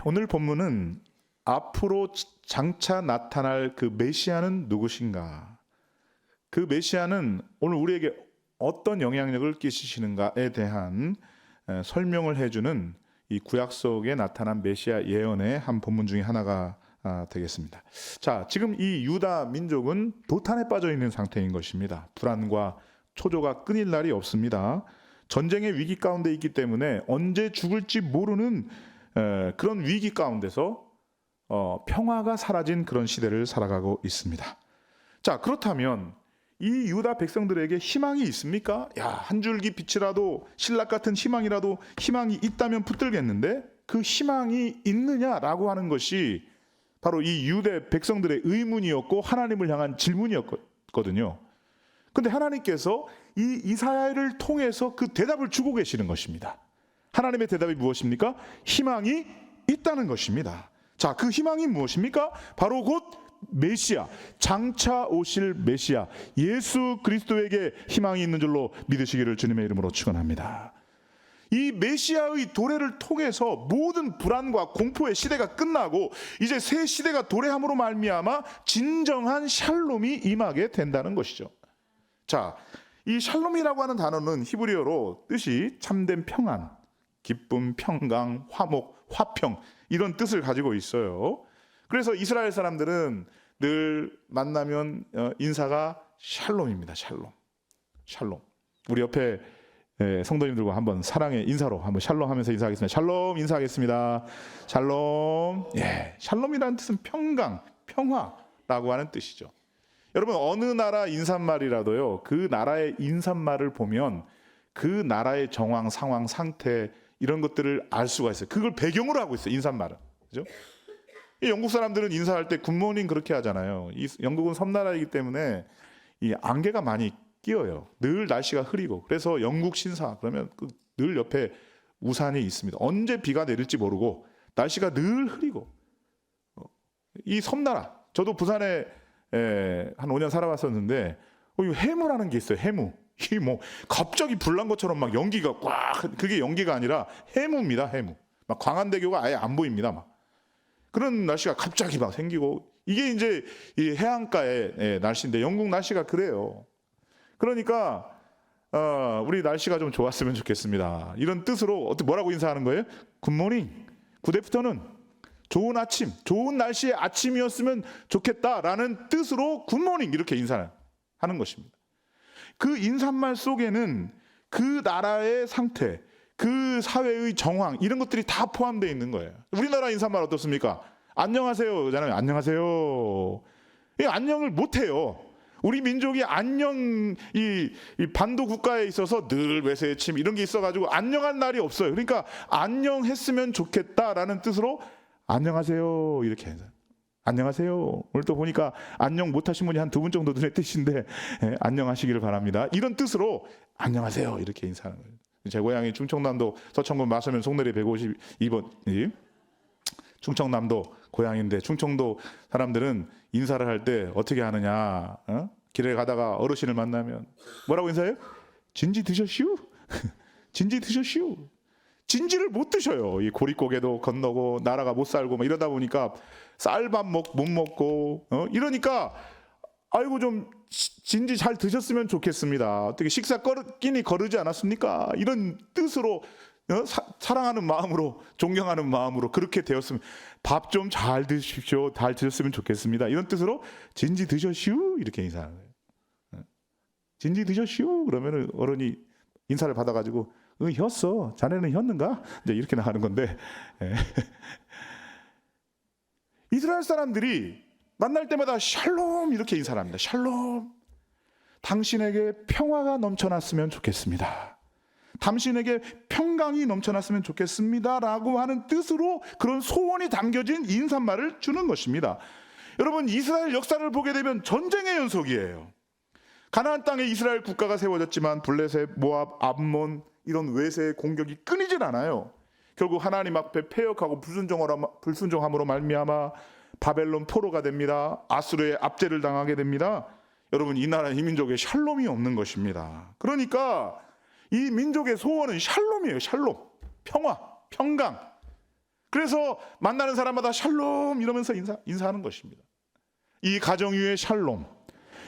오늘 본문은 앞으로 장차 나타날 그 메시아는 누구신가? 그 메시아는 오늘 우리에게 어떤 영향력을 끼치시는가에 대한 설명을 해주는 이 구약 속에 나타난 메시아 예언의 한 본문 중에 하나가 되겠습니다. 자, 지금 이 유다 민족은 도탄에 빠져 있는 상태인 것입니다. 불안과 초조가 끊일 날이 없습니다. 전쟁의 위기 가운데 있기 때문에 언제 죽을지 모르는 그런 위기 가운데서 평화가 사라진 그런 시대를 살아가고 있습니다. 자, 그렇다면 이 유다 백성들에게 희망이 있습니까? 야, 한 줄기 빛이라도, 신락 같은 희망이라도, 희망이 있다면 붙들겠는데 그 희망이 있느냐라고 하는 것이 바로 이 유대 백성들의 의문이었고 하나님을 향한 질문이었거든요. 근데 하나님께서 이 이사야를 통해서 그 대답을 주고 계시는 것입니다. 하나님의 대답이 무엇입니까? 희망이 있다는 것입니다. 자, 그 희망이 무엇입니까? 바로 곧 메시아, 장차 오실 메시아 예수 그리스도에게 희망이 있는 줄로 믿으시기를 주님의 이름으로 축원합니다. 이 메시아의 도래를 통해서 모든 불안과 공포의 시대가 끝나고 이제 새 시대가 도래함으로 말미암아 진정한 샬롬이 임하게 된다는 것이죠. 자, 이 샬롬이라고 하는 단어는 히브리어로 뜻이 참된 평안, 기쁨, 평강, 화목, 화평 이런 뜻을 가지고 있어요. 그래서 이스라엘 사람들은 늘 만나면 인사가 샬롬입니다. 샬롬. 우리 옆에 성도님들과 한번 사랑의 인사로 한번 샬롬 하면서 인사하겠습니다. 샬롬 인사하겠습니다. 샬롬. 예, 샬롬이라는 뜻은 평강, 평화라고 하는 뜻이죠. 여러분, 어느 나라 인사말이라도요, 그 나라의 인사말을 보면 그 나라의 정황, 상황, 상태 이런 것들을 알 수가 있어요. 그걸 배경으로 하고 있어요, 인사말은. 그죠? 영국 사람들은 인사할 때 굿모닝 그렇게 하잖아요. 영국은 섬나라이기 때문에 이 안개가 많이 끼어요. 늘 날씨가 흐리고. 그래서 영국 신사 그러면 늘 옆에 우산이 있습니다. 언제 비가 내릴지 모르고 날씨가 늘 흐리고. 이 섬나라. 저도 부산에 한 5년 살아봤었는데 해무라는 게 있어요. 해무. 이 뭐 갑자기 불난 것처럼 막 연기가 꽉, 그게 연기가 아니라 해무입니다. 해무. 막 광안대교가 아예 안 보입니다. 막 그런 날씨가 갑자기 막 생기고, 이게 이제 이 해안가의 날씨인데 영국 날씨가 그래요. 그러니까 우리 날씨가 좀 좋았으면 좋겠습니다. 이런 뜻으로 어떻게 뭐라고 인사하는 거예요? 굿모닝. 굿애프터는 좋은 아침, 좋은 날씨의 아침이었으면 좋겠다라는 뜻으로 굿모닝 이렇게 인사를 하는 것입니다. 그 인사말 속에는 그 나라의 상태, 그 사회의 정황 이런 것들이 다 포함되어 있는 거예요. 우리나라 인사말 어떻습니까? 안녕하세요 잖아요. 안녕하세요. 이 안녕을 못해요. 우리 민족이 안녕, 이 반도 국가에 있어서 늘 외세침 이런 게 있어가지고 안녕한 날이 없어요. 그러니까 안녕했으면 좋겠다라는 뜻으로 안녕하세요 이렇게 해서 안녕하세요. 오늘 또 보니까 안녕 못하신 분이 한 2분 정도 눈에 띄신데 안녕하시기를 바랍니다. 이런 뜻으로 안녕하세요 이렇게 인사하는 거예요. 제 고향이 충청남도 서천군 마서면 송내리 152번 충청남도 고향인데, 충청도 사람들은 인사를 할 때 어떻게 하느냐? 길에 가다가 어르신을 만나면 뭐라고 인사해요? 진지 드셨슈? 진지 드셨슈? 진지를 못 드셔요. 이 고리고개도 건너고 나라가 못 살고 막 이러다 보니까 쌀밥 못 먹고 이러니까 아이고 좀 진지 잘 드셨으면 좋겠습니다. 어떻게 식사 끼니 거르지 않았습니까? 이런 뜻으로 사랑하는 마음으로, 존경하는 마음으로 그렇게 되었으면 밥 좀 잘 드십시오. 잘 드셨으면 좋겠습니다. 이런 뜻으로 진지 드셨슈? 이렇게 인사하는 거예요. 진지 드셨슈? 그러면 어른이 인사를 받아가지고 혔어. 자네는 혔는가? 이제 이렇게 나가는 건데 이스라엘 사람들이 만날 때마다 샬롬 이렇게 인사를 합니다. 샬롬. 당신에게 평화가 넘쳐났으면 좋겠습니다. 당신에게 평강이 넘쳐났으면 좋겠습니다 라고 하는 뜻으로 그런 소원이 담겨진 인사말을 주는 것입니다. 여러분, 이스라엘 역사를 보게 되면 전쟁의 연속이에요. 가나안 땅에 이스라엘 국가가 세워졌지만 블레셋, 모압, 암몬 이런 외세의 공격이 끊이질 않아요. 결국 하나님 앞에 패역하고 불순종함으로 말미암아 바벨론 포로가 됩니다. 아수르의 압제를 당하게 됩니다. 여러분, 이 나라 이 민족에 샬롬이 없는 것입니다. 그러니까 이 민족의 소원은 샬롬이에요. 샬롬, 평화, 평강. 그래서 만나는 사람마다 샬롬 이러면서 인사하는 것입니다. 이 가정 위에 샬롬,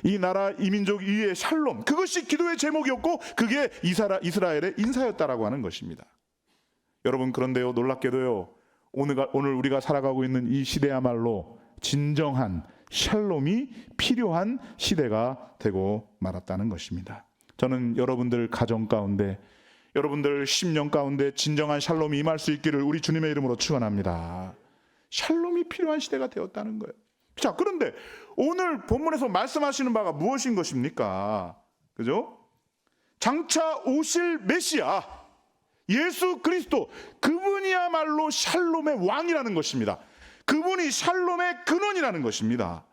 이 나라 이 민족 위에 샬롬, 그것이 기도의 제목이었고 그게 이스라엘의 인사였다라고 하는 것입니다. 여러분, 그런데요, 놀랍게도요, 오늘 우리가 살아가고 있는 이 시대야말로 진정한 샬롬이 필요한 시대가 되고 말았다는 것입니다. 저는 여러분들 가정 가운데, 여러분들 심령 가운데 진정한 샬롬이 임할 수 있기를 우리 주님의 이름으로 축원합니다. 샬롬이 필요한 시대가 되었다는 거예요. 자, 그런데 오늘 본문에서 말씀하시는 바가 무엇인 것입니까? 그죠? 장차 오실 메시아 예수 그리스도, 그분이야말로 샬롬의 왕이라는 것입니다. 그분이 샬롬의 근원이라는 것입니다.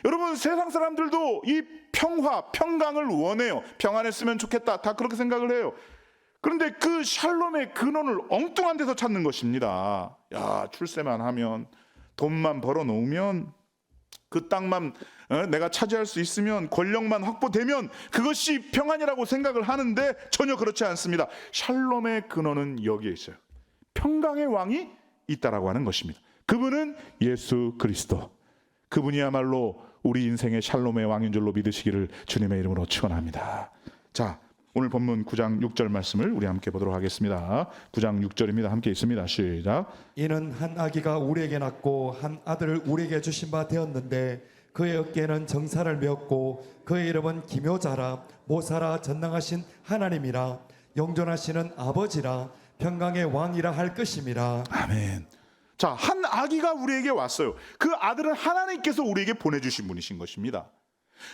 여러분, 세상 사람들도 이 평강을 원해요. 평안했으면 좋겠다, 다 그렇게 생각을 해요. 그런데 그 샬롬의 근원을 엉뚱한 데서 찾는 것입니다. 야, 출세만 하면, 돈만 벌어 놓으면, 그 땅만 내가 차지할 수 있으면, 권력만 확보되면 그것이 평안이라고 생각을 하는데 전혀 그렇지 않습니다. 샬롬의 근원은 여기에 있어요. 평강의 왕이 있다라고 하는 것입니다. 그분은 예수 그리스도, 그분이야말로 우리 인생의 샬롬의 왕인 줄로 믿으시기를 주님의 이름으로 축원합니다. 자, 오늘 본문 9장 6절 말씀을 우리 함께 보도록 하겠습니다. 9장 6절입니다. 함께 있습니다. 시작. 이는 한 아기가 우리에게 낳고 한 아들을 우리에게 주신 바 되었는데 그의 어깨에는 정사를 메었고 그의 이름은 기묘자라 모사라 전능하신 하나님이라 영존하시는 아버지라 평강의 왕이라 할 것임이라. 아멘. 자, 한 아기가 우리에게 왔어요. 그 아들은 하나님께서 우리에게 보내주신 분이신 것입니다.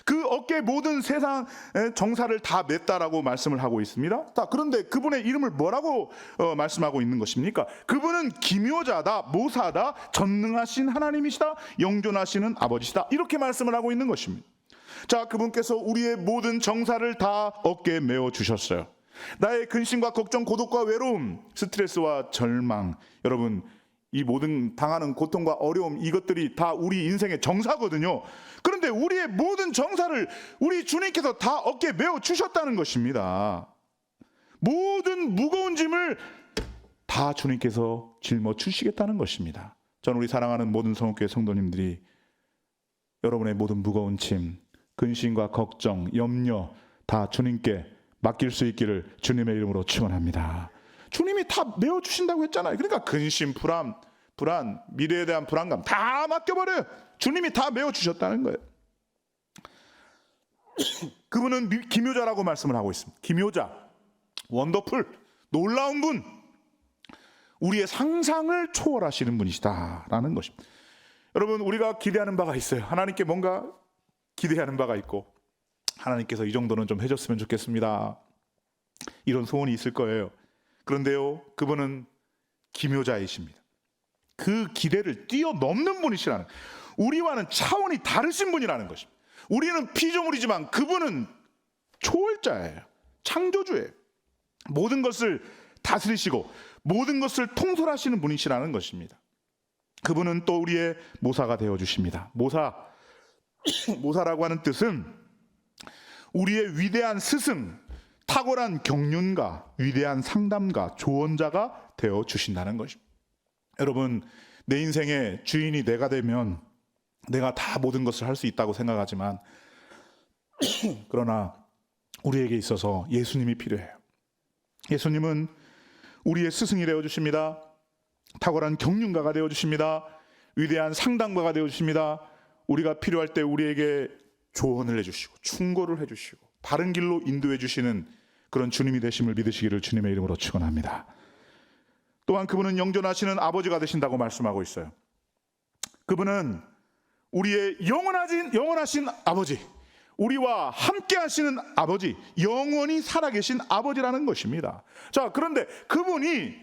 그 어깨에 모든 세상 정사를 다 맸다라고 말씀을 하고 있습니다. 자, 그런데 그분의 이름을 뭐라고 말씀하고 있는 것입니까? 그분은 기묘자다, 모사다, 전능하신 하나님이시다, 영존하시는 아버지시다, 이렇게 말씀을 하고 있는 것입니다. 자, 그분께서 우리의 모든 정사를 다 어깨에 메어 주셨어요. 나의 근심과 걱정, 고독과 외로움, 스트레스와 절망, 여러분, 이 모든 당하는 고통과 어려움, 이것들이 다 우리 인생의 정사거든요. 그런데 우리의 모든 정사를 우리 주님께서 다 어깨에 메어 주셨다는 것입니다. 모든 무거운 짐을 다 주님께서 짊어 주시겠다는 것입니다. 저는 우리 사랑하는 모든 성읍교회 성도님들이 여러분의 모든 무거운 짐, 근심과 걱정, 염려 다 주님께 맡길 수 있기를 주님의 이름으로 축원합니다. 주님이 다 메어 주신다고 했잖아요. 그러니까 근심, 불안, 미래에 대한 불안감 다 맡겨버려요. 주님이 다 메어 주셨다는 거예요. 그분은 기묘자라고 말씀을 하고 있습니다. 기묘자, 원더풀, 놀라운 분, 우리의 상상을 초월하시는 분이시다라는 것입니다. 여러분, 우리가 기대하는 바가 있어요. 하나님께 뭔가 기대하는 바가 있고, 하나님께서 이 정도는 좀 해줬으면 좋겠습니다, 이런 소원이 있을 거예요. 그런데요, 그분은 기묘자이십니다. 그 기대를 뛰어넘는 분이시라는, 우리와는 차원이 다르신 분이라는 것입니다. 우리는 피조물이지만 그분은 초월자예요. 창조주예요. 모든 것을 다스리시고 모든 것을 통솔하시는 분이시라는 것입니다. 그분은 또 우리의 모사가 되어주십니다. 모사라고 하는 뜻은 우리의 위대한 스승, 탁월한 경륜가, 위대한 상담가, 조언자가 되어주신다는 것입니다. 여러분, 내 인생의 주인이 내가 되면 내가 다 모든 것을 할 수 있다고 생각하지만 그러나 우리에게 있어서 예수님이 필요해요. 예수님은 우리의 스승이 되어주십니다. 탁월한 경륜가가 되어주십니다. 위대한 상담가가 되어주십니다. 우리가 필요할 때 우리에게 조언을 해주시고 충고를 해주시고 바른 길로 인도해 주시는 그런 주님이 되심을 믿으시기를 주님의 이름으로 축원합니다. 또한 그분은 영존하시는 아버지가 되신다고 말씀하고 있어요. 그분은 우리의 영원하신 아버지, 우리와 함께 하시는 아버지, 영원히 살아계신 아버지라는 것입니다. 자, 그런데 그분이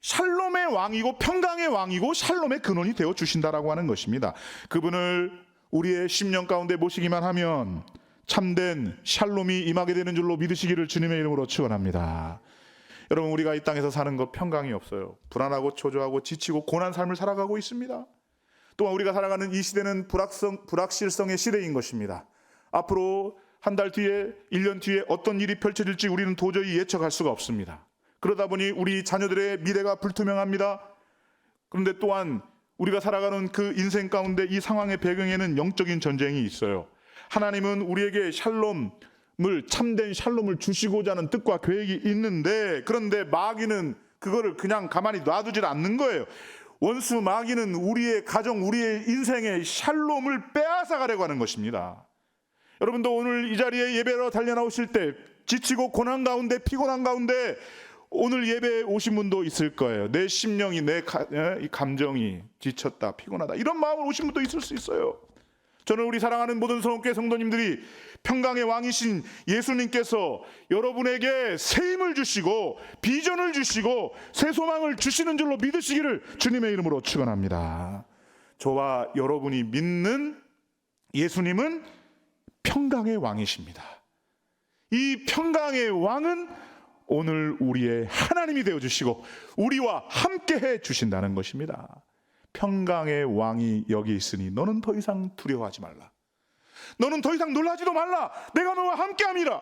샬롬의 왕이고 평강의 왕이고 샬롬의 근원이 되어 주신다라고 하는 것입니다. 그분을 우리의 심령 가운데 모시기만 하면 참된 샬롬이 임하게 되는 줄로 믿으시기를 주님의 이름으로 축원합니다. 여러분, 우리가 이 땅에서 사는 것 평강이 없어요. 불안하고 초조하고 지치고 고난 삶을 살아가고 있습니다. 또한 우리가 살아가는 이 시대는 불확실성의 시대인 것입니다. 앞으로 한 달 뒤에, 1년 뒤에 어떤 일이 펼쳐질지 우리는 도저히 예측할 수가 없습니다. 그러다 보니 우리 자녀들의 미래가 불투명합니다. 그런데 또한 우리가 살아가는 그 인생 가운데 이 상황의 배경에는 영적인 전쟁이 있어요. 하나님은 우리에게 참된 샬롬을 주시고자 하는 뜻과 계획이 있는데, 그런데 마귀는 그거를 그냥 가만히 놔두질 않는 거예요. 원수 마귀는 우리의 가정, 우리의 인생의 샬롬을 빼앗아 가려고 하는 것입니다. 여러분도 오늘 이 자리에 예배로 달려나오실 때 지치고 고난 가운데, 피곤한 가운데 오늘 예배에 오신 분도 있을 거예요. 내 심령이, 내 감정이 지쳤다, 피곤하다, 이런 마음으로 오신 분도 있을 수 있어요. 저는 우리 사랑하는 모든 성교회 성도님들이 평강의 왕이신 예수님께서 여러분에게 새 힘을 주시고 비전을 주시고 새 소망을 주시는 줄로 믿으시기를 주님의 이름으로 축원합니다. 저와 여러분이 믿는 예수님은 평강의 왕이십니다. 이 평강의 왕은 오늘 우리의 하나님이 되어주시고 우리와 함께해 주신다는 것입니다. 평강의 왕이 여기 있으니 너는 더 이상 두려워하지 말라. 너는 더 이상 놀라지도 말라. 내가 너와 함께함이라.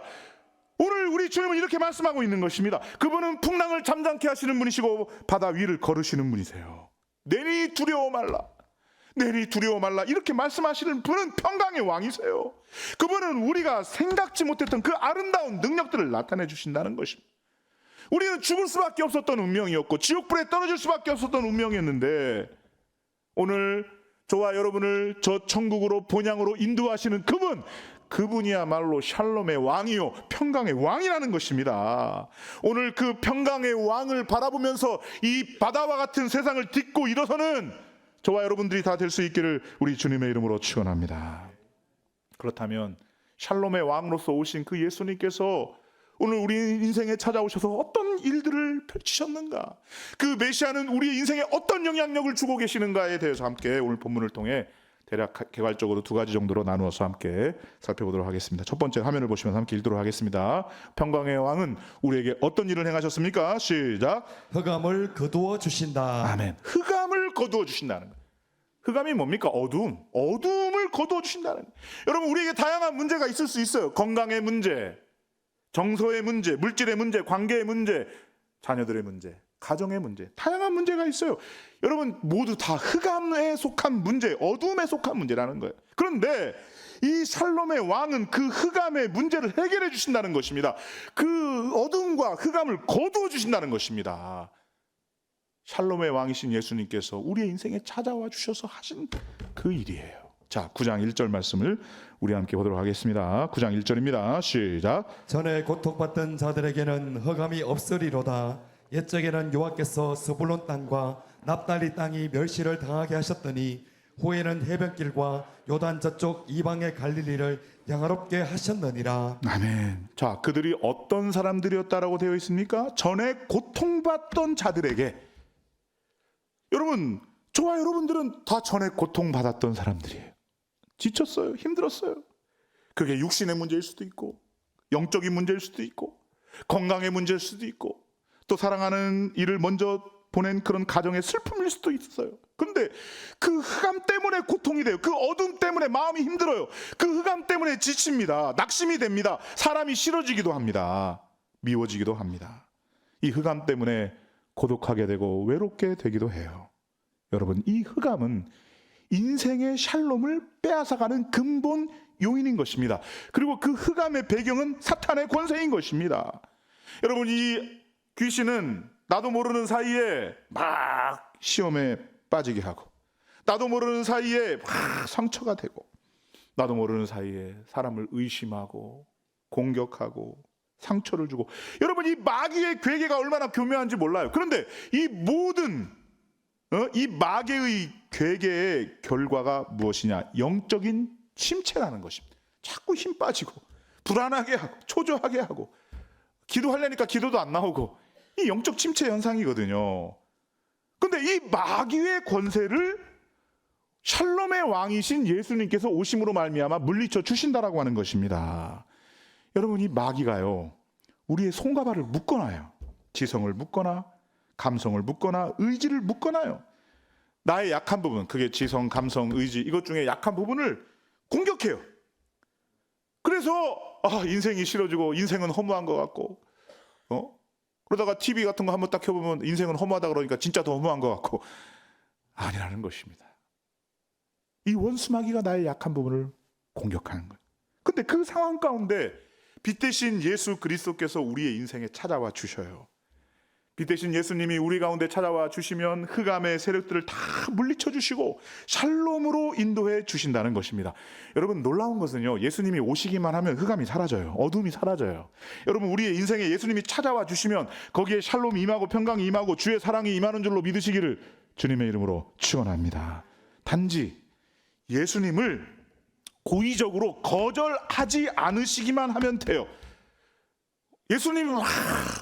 오늘 우리 주님은 이렇게 말씀하고 있는 것입니다. 그분은 풍랑을 잠잠케 하시는 분이시고 바다 위를 걸으시는 분이세요. 내니 두려워 말라. 내니 두려워 말라. 이렇게 말씀하시는 분은 평강의 왕이세요. 그분은 우리가 생각지 못했던 그 아름다운 능력들을 나타내 주신다는 것입니다. 우리는 죽을 수밖에 없었던 운명이었고 지옥불에 떨어질 수밖에 없었던 운명이었는데, 오늘 저와 여러분을 저 천국으로 본향으로 인도하시는 그분이야말로 샬롬의 왕이요 평강의 왕이라는 것입니다. 오늘 그 평강의 왕을 바라보면서 이 바다와 같은 세상을 딛고 일어서는 저와 여러분들이 다 될 수 있기를 우리 주님의 이름으로 축원합니다. 그렇다면 샬롬의 왕으로서 오신 그 예수님께서 오늘 우리 인생에 찾아오셔서 어떤 일들을 펼치셨는가, 그 메시아는 우리 인생에 어떤 영향력을 주고 계시는가에 대해서 함께 오늘 본문을 통해 대략 개괄적으로 두 가지 정도로 나누어서 함께 살펴보도록 하겠습니다. 첫 번째 화면을 보시면서 함께 읽도록 하겠습니다. 평강의 왕은 우리에게 어떤 일을 행하셨습니까? 시작. 흑암을 거두어 주신다. 아멘. 흑암을 거두어 주신다는 거예요. 흑암이 뭡니까? 어두움을 거두어 주신다는 거예요. 여러분, 우리에게 다양한 문제가 있을 수 있어요. 건강의 문제, 정서의 문제, 물질의 문제, 관계의 문제, 자녀들의 문제, 가정의 문제, 다양한 문제가 있어요. 여러분, 모두 다 흑암에 속한 문제, 어두움에 속한 문제라는 거예요. 그런데 이 샬롬의 왕은 그 흑암의 문제를 해결해 주신다는 것입니다. 그 어둠과 흑암을 거두어 주신다는 것입니다. 샬롬의 왕이신 예수님께서 우리의 인생에 찾아와 주셔서 하신 그 일이에요. 자, 9장 1절 말씀을 우리 함께 보도록 하겠습니다. 9장 1절입니다. 시작. 전에 고통받던 자들에게는 흑암이 없으리로다. 옛적에는 여호와께서 스불론 땅과 납달리 땅이 멸시를 당하게 하셨더니 후에는 해변길과 요단 저쪽 이방의 갈릴리를 양화롭게 하셨느니라. 아멘. 자, 그들이 어떤 사람들이었다라고 되어 있습니까? 전에 고통받던 자들에게. 여러분, 저와 여러분들은 다 전에 고통받았던 사람들이에요. 지쳤어요. 힘들었어요. 그게 육신의 문제일 수도 있고, 영적인 문제일 수도 있고, 건강의 문제일 수도 있고, 또 사랑하는 이를 먼저 보낸 그런 가정의 슬픔일 수도 있어요. 그런데 그 흑암 때문에 고통이 돼요. 그 어둠 때문에 마음이 힘들어요. 그 흑암 때문에 지칩니다. 낙심이 됩니다. 사람이 싫어지기도 합니다. 미워지기도 합니다. 이 흑암 때문에 고독하게 되고 외롭게 되기도 해요. 여러분, 이 흑암은 인생의 샬롬을 빼앗아가는 근본 요인인 것입니다. 그리고 그 흑암의 배경은 사탄의 권세인 것입니다. 여러분, 이 귀신은 나도 모르는 사이에 막 시험에 빠지게 하고, 나도 모르는 사이에 막 상처가 되고, 나도 모르는 사이에 사람을 의심하고 공격하고 상처를 주고, 여러분, 이 마귀의 괴계가 얼마나 교묘한지 몰라요. 그런데 이 모든 이 마귀의 괴계의 결과가 무엇이냐? 영적인 침체라는 것입니다. 자꾸 힘 빠지고 불안하게 하고 초조하게 하고, 기도하려니까 기도도 안 나오고, 이 영적 침체 현상이거든요. 그런데 이 마귀의 권세를 샬롬의 왕이신 예수님께서 오심으로 말미암아 물리쳐 주신다라고 하는 것입니다. 여러분, 이 마귀가요, 우리의 손과 발을 묶어놔요. 지성을 묶거나 감성을 묶거나 의지를 묶어놔요. 나의 약한 부분, 그게 지성, 감성, 의지, 이것 중에 약한 부분을 공격해요. 그래서 인생이 싫어지고 인생은 허무한 것 같고, 그러다가 TV 같은 거 한번 딱 켜보면 인생은 허무하다 그러니까 진짜 더 허무한 것 같고, 아니라는 것입니다. 이 원수마귀가 나의 약한 부분을 공격하는 거예요. 근데 그 상황 가운데 빛 대신 예수 그리스도께서 우리의 인생에 찾아와 주셔요. 빛 대신 예수님이 우리 가운데 찾아와 주시면 흑암의 세력들을 다 물리쳐 주시고 샬롬으로 인도해 주신다는 것입니다. 여러분, 놀라운 것은요, 예수님이 오시기만 하면 흑암이 사라져요. 어둠이 사라져요. 여러분, 우리의 인생에 예수님이 찾아와 주시면 거기에 샬롬이 임하고 평강이 임하고 주의 사랑이 임하는 줄로 믿으시기를 주님의 이름으로 축원합니다. 단지 예수님을 고의적으로 거절하지 않으시기만 하면 돼요. 예수님이 막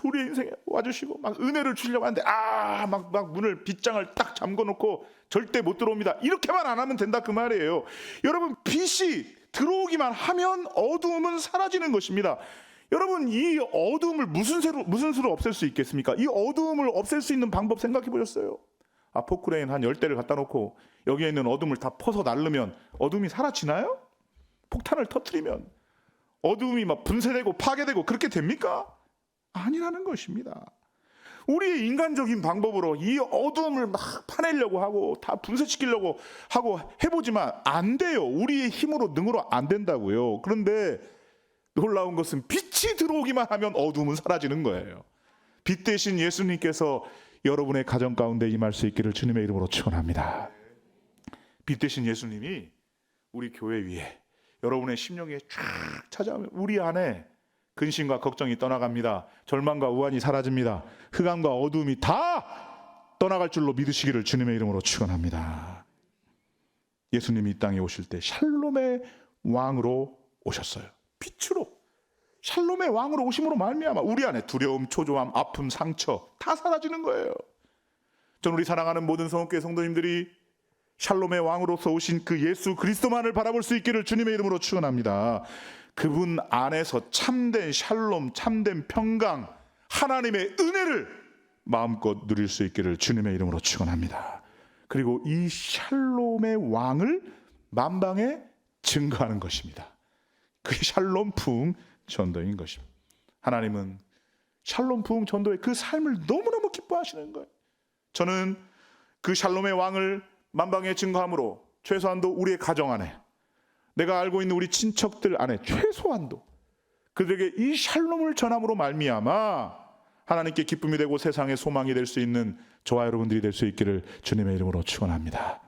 우리의 인생에 와주시고 막 은혜를 주려고 하는데 막 문을 빗장을 딱 잠궈놓고 절대 못 들어옵니다. 이렇게만 안 하면 된다 그 말이에요. 여러분, 빛이 들어오기만 하면 어두움은 사라지는 것입니다. 여러분, 이 어두움을 무슨 수로 없앨 수 있겠습니까? 이 어두움을 없앨 수 있는 방법 생각해 보셨어요? 포크레인 한 10대를 갖다 놓고 여기에 있는 어둠을 다 퍼서 날르면 어둠이 사라지나요? 폭탄을 터뜨리면 어둠이 막 분쇄되고 파괴되고 그렇게 됩니까? 아니라는 것입니다. 우리의 인간적인 방법으로 이 어둠을 막 파내려고 하고 다 분쇄시키려고 하고 해보지만 안 돼요. 우리의 힘으로 능으로 안 된다고요. 그런데 놀라운 것은 빛이 들어오기만 하면 어둠은 사라지는 거예요. 빛 대신 예수님께서 여러분의 가정 가운데 임할 수 있기를 주님의 이름으로 축원합니다. 빛 대신 예수님이 우리 교회 위에 여러분의 심령에 쫙 찾아오면 우리 안에 근심과 걱정이 떠나갑니다. 절망과 우환이 사라집니다. 흑암과 어두움이 다 떠나갈 줄로 믿으시기를 주님의 이름으로 축원합니다. 예수님이 이 땅에 오실 때 샬롬의 왕으로 오셨어요. 빛으로 샬롬의 왕으로 오심으로 말미암아 우리 안에 두려움, 초조함, 아픔, 상처 다 사라지는 거예요. 전 우리 사랑하는 모든 성읍교회 성도님들이 샬롬의 왕으로서 오신 그 예수 그리스도만을 바라볼 수 있기를 주님의 이름으로 축원합니다. 그분 안에서 참된 샬롬, 참된 평강, 하나님의 은혜를 마음껏 누릴 수 있기를 주님의 이름으로 축원합니다. 그리고 이 샬롬의 왕을 만방에 증거하는 것입니다. 그게 샬롬 부흥 전도인 것입니다. 하나님은 샬롬 부흥 전도의 그 삶을 너무너무 기뻐하시는 거예요. 저는 그 샬롬의 왕을 만방에 증거함으로 최소한도 우리의 가정 안에, 내가 알고 있는 우리 친척들 안에 최소한도 그들에게 이 샬롬을 전함으로 말미암아 하나님께 기쁨이 되고 세상의 소망이 될 수 있는 저와 여러분들이 될 수 있기를 주님의 이름으로 축원합니다.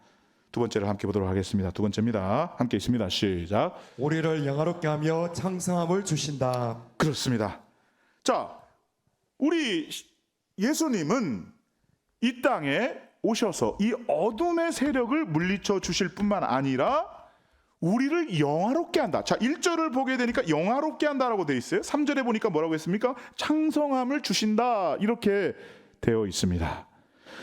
두 번째를 함께 보도록 하겠습니다. 두 번째입니다. 함께 있습니다. 시작. 우리를 영화롭게 하며 창성함을 주신다. 그렇습니다. 자, 우리 예수님은 이 땅에 오셔서 이 어둠의 세력을 물리쳐 주실 뿐만 아니라 우리를 영화롭게 한다. 자, 1절을 보게 되니까 영화롭게 한다라고 되어 있어요. 3절에 보니까 뭐라고 했습니까? 창성함을 주신다. 이렇게 되어 있습니다.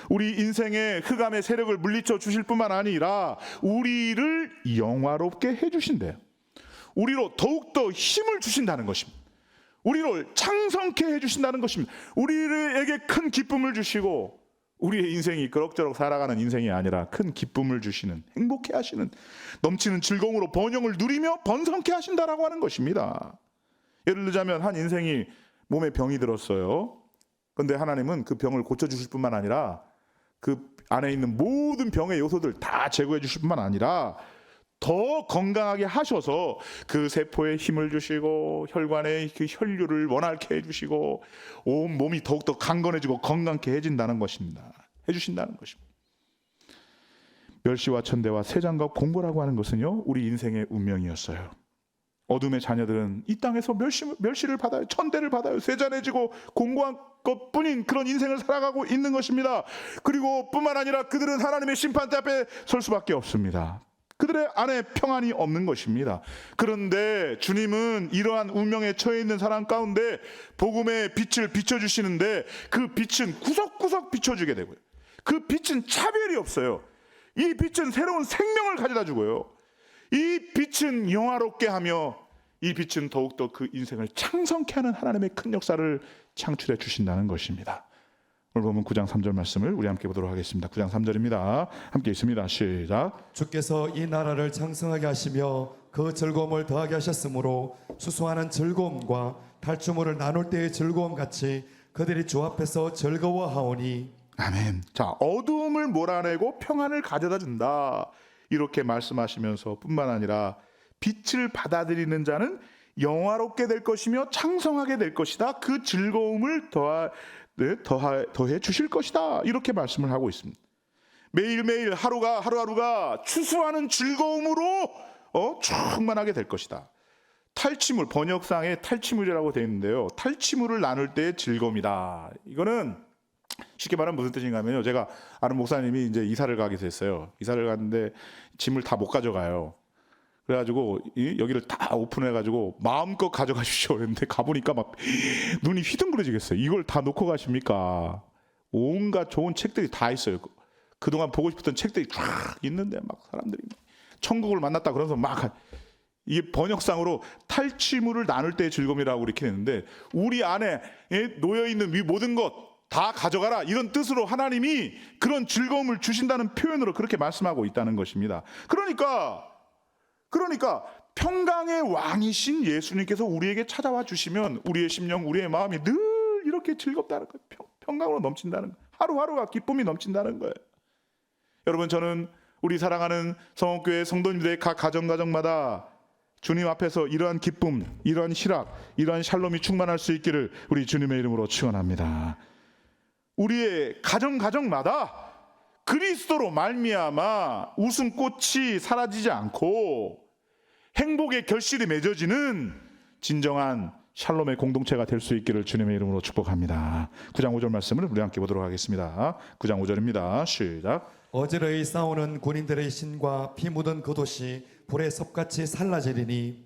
우리 인생의 흑암의 세력을 물리쳐 주실 뿐만 아니라 우리를 영화롭게 해주신대요. 우리로 더욱더 힘을 주신다는 것입니다. 우리를 창성케 해주신다는 것입니다. 우리에게 큰 기쁨을 주시고 우리의 인생이 그럭저럭 살아가는 인생이 아니라 큰 기쁨을 주시는, 행복해 하시는, 넘치는 즐거움으로 번영을 누리며 번성케 하신다라고 하는 것입니다. 예를 들자면 한 인생이 몸에 병이 들었어요. 그런데 하나님은 그 병을 고쳐주실 뿐만 아니라 그 안에 있는 모든 병의 요소들 다 제거해 주실 뿐만 아니라 더 건강하게 하셔서 그 세포에 힘을 주시고 혈관의 그 혈류를 원활케 해주시고 온 몸이 더욱더 강건해지고 건강케 해준다는 것입니다. 멸시와 천대와 세장과 공고라고 하는 것은요, 우리 인생의 운명이었어요. 어둠의 자녀들은 이 땅에서 멸시를 받아요. 천대를 받아요. 세잔해지고 공고한 것뿐인 그런 인생을 살아가고 있는 것입니다. 그리고 뿐만 아니라 그들은 하나님의 심판대 앞에 설 수밖에 없습니다. 그들의 안에 평안이 없는 것입니다. 그런데 주님은 이러한 운명에 처해 있는 사람 가운데 복음의 빛을 비춰주시는데 그 빛은 구석구석 비춰주게 되고요. 그 빛은 차별이 없어요. 이 빛은 새로운 생명을 가져다 주고요. 이 빛은 영화롭게 하며 이 빛은 더욱더 그 인생을 창성케 하는 하나님의 큰 역사를 창출해 주신다는 것입니다. 오늘 보면 9장 3절 말씀을 우리 함께 보도록 하겠습니다. 9장 3절입니다. 함께 있습니다. 시작. 주께서 이 나라를 창성하게 하시며 그 즐거움을 더하게 하셨으므로 수수하는 즐거움과 탈주물을 나눌 때의 즐거움 같이 그들이 주 앞에서 즐거워하오니. 아멘. 자, 어두움을 몰아내고 평안을 가져다 준다. 이렇게 말씀하시면서 뿐만 아니라 빛을 받아들이는 자는 영화롭게 될 것이며 창성하게 될 것이다. 그 즐거움을 더해 주실 것이다. 이렇게 말씀을 하고 있습니다. 매일매일 하루하루가 추수하는 즐거움으로 충만하게 될 것이다. 탈취물, 번역상에 탈취물이라고 되어 있는데요. 탈취물을 나눌 때의 즐거움이다. 이거는 쉽게 말하면 무슨 뜻인가 하면요. 제가 아는 목사님이 이제 이사를 가게 됐어요. 이사를 갔는데 짐을 다 못 가져가요. 그래가지고 여기를 다 오픈해가지고 마음껏 가져가십시오. 그랬는데 가보니까 막 눈이 휘둥그레지겠어요. 이걸 다 놓고 가십니까? 온갖 좋은 책들이 다 있어요. 그동안 보고 싶었던 책들이 쫙 있는데 막 사람들이 천국을 만났다 그러면서 막 이게 번역상으로 탈취물을 나눌 때의 즐거움이라고 이렇게 했는데 우리 안에 놓여있는 이 모든 것 다 가져가라 이런 뜻으로 하나님이 그런 즐거움을 주신다는 표현으로 그렇게 말씀하고 있다는 것입니다. 그러니까 평강의 왕이신 예수님께서 우리에게 찾아와 주시면 우리의 심령, 우리의 마음이 늘 이렇게 즐겁다는 거예요. 평강으로 넘친다는 거예요. 하루하루가 기쁨이 넘친다는 거예요. 여러분, 저는 우리 사랑하는 성원교회 성도님들의 각 가정마다 주님 앞에서 이러한 기쁨, 이러한 희락, 이러한 샬롬이 충만할 수 있기를 우리 주님의 이름으로 축원합니다. 우리의 가정마다 그리스도로 말미암아 웃음꽃이 사라지지 않고 행복의 결실이 맺어지는 진정한 샬롬의 공동체가 될 수 있기를 주님의 이름으로 축복합니다. 9장 5절 말씀을 우리 함께 보도록 하겠습니다. 9장 5절입니다. 시작. 어지러이 싸우는 군인들의 신과 피 묻은 그 도시 불의 섭같이 살라지리니.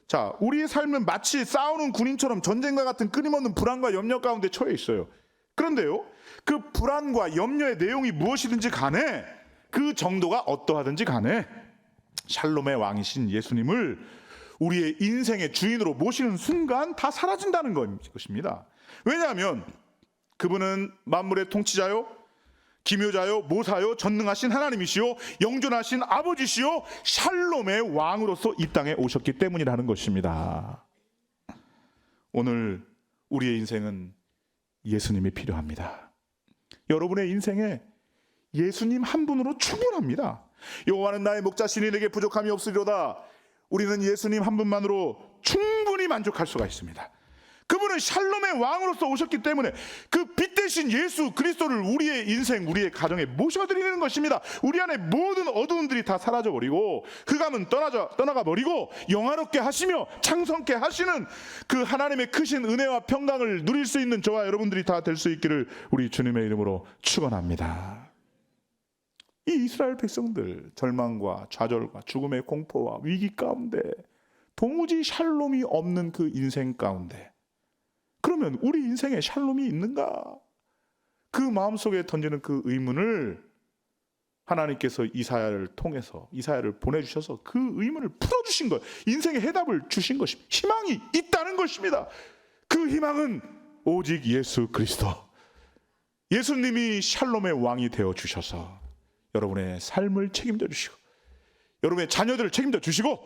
자, 우리의 삶은 마치 싸우는 군인처럼 전쟁과 같은 끊임없는 불안과 염려 가운데 처해 있어요. 그런데요, 그 불안과 염려의 내용이 무엇이든지 간에 그 정도가 어떠하든지 간에 샬롬의 왕이신 예수님을 우리의 인생의 주인으로 모시는 순간 다 사라진다는 것입니다. 왜냐하면 그분은 만물의 통치자요, 기묘자요, 모사요, 전능하신 하나님이시요, 영존하신 아버지시요, 샬롬의 왕으로서 이 땅에 오셨기 때문이라는 것입니다. 오늘 우리의 인생은 예수님이 필요합니다. 여러분의 인생에 예수님 한 분으로 충분합니다. 여호와는 나의 목자시니 내게 부족함이 없으리로다. 우리는 예수님 한 분만으로 충분히 만족할 수가 있습니다. 그분은 샬롬의 왕으로서 오셨기 때문에 그 빛 대신 예수 그리스도를 우리의 인생, 우리의 가정에 모셔드리는 것입니다. 우리 안에 모든 어두움들이 다 사라져버리고 흑암은 떠나가버리고 영화롭게 하시며 창성케 하시는 그 하나님의 크신 은혜와 평강을 누릴 수 있는 저와 여러분들이 다 될 수 있기를 우리 주님의 이름으로 축원합니다. 이 이스라엘 백성들 절망과 좌절과 죽음의 공포와 위기 가운데 도무지 샬롬이 없는 그 인생 가운데, 그러면 우리 인생에 샬롬이 있는가? 그 마음속에 던지는 그 의문을 하나님께서 이사야를 통해서 이사야를 보내주셔서 그 의문을 풀어주신 거예요. 인생의 해답을 주신 것입니다. 희망이 있다는 것입니다. 그 희망은 오직 예수 그리스도, 예수님이 샬롬의 왕이 되어주셔서 여러분의 삶을 책임져 주시고 여러분의 자녀들을 책임져 주시고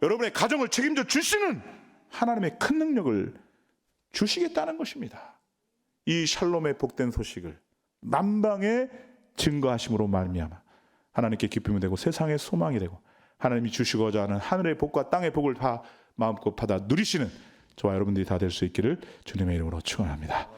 여러분의 가정을 책임져 주시는 하나님의 큰 능력을 주시겠다는 것입니다. 이 샬롬의 복된 소식을 만방에 증거하심으로 말미암아 하나님께 기쁨이 되고 세상의 소망이 되고 하나님이 주시고자 하는 하늘의 복과 땅의 복을 다 마음껏 받아 누리시는 저와 여러분들이 다 될 수 있기를 주님의 이름으로 축원합니다.